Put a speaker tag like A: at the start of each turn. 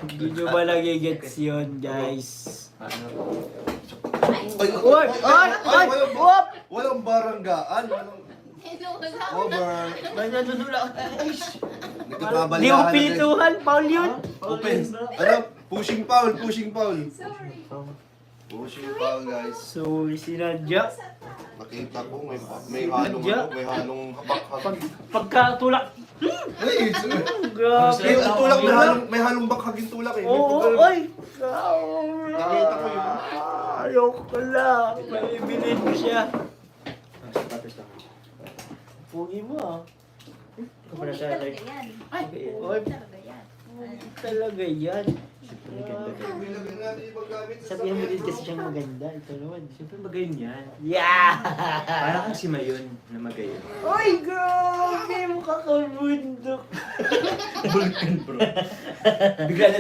A: Hindi nyo ba nagigets yun, guys?
B: Ay,
A: Oy! Oy! Oy! Whoop!
C: Walang baranggaan, walang over.
A: Ganyan dudula. Ay!
C: Nagkakabalihan
A: Di ko
C: na, guys.
A: pinituhan, Paul yun.
C: Open. Ano? Pushing foul, pushing foul.
B: Sorry.
C: Pushing foul, guys.
A: So, sinadya.
C: Nakita ko may halong may halong hapak-hapak.
A: Pagkatulak.
C: Ay,
A: Grabe.
C: yung tulak may halong bakhagin tulak eh.
A: Oo, oy!
C: Nakita ko yun.
A: Ayoko ko lang. Maibilin ko siya. Pugi mo ah. Ikaw pala siya like...
B: Ay,
A: Oy,
B: talaga yan.
A: talaga yan.
C: Bilagyan natin ibang gamit sa
A: Sabihan mo din kasi siyang maganda. Ito naman.
D: Siyempre magayon yan.
A: Yeah!
D: Parang kang si Mayon na magayon.
A: Oy, grabe! Mukha kang bundok.
D: Vulcan bro. Bigla na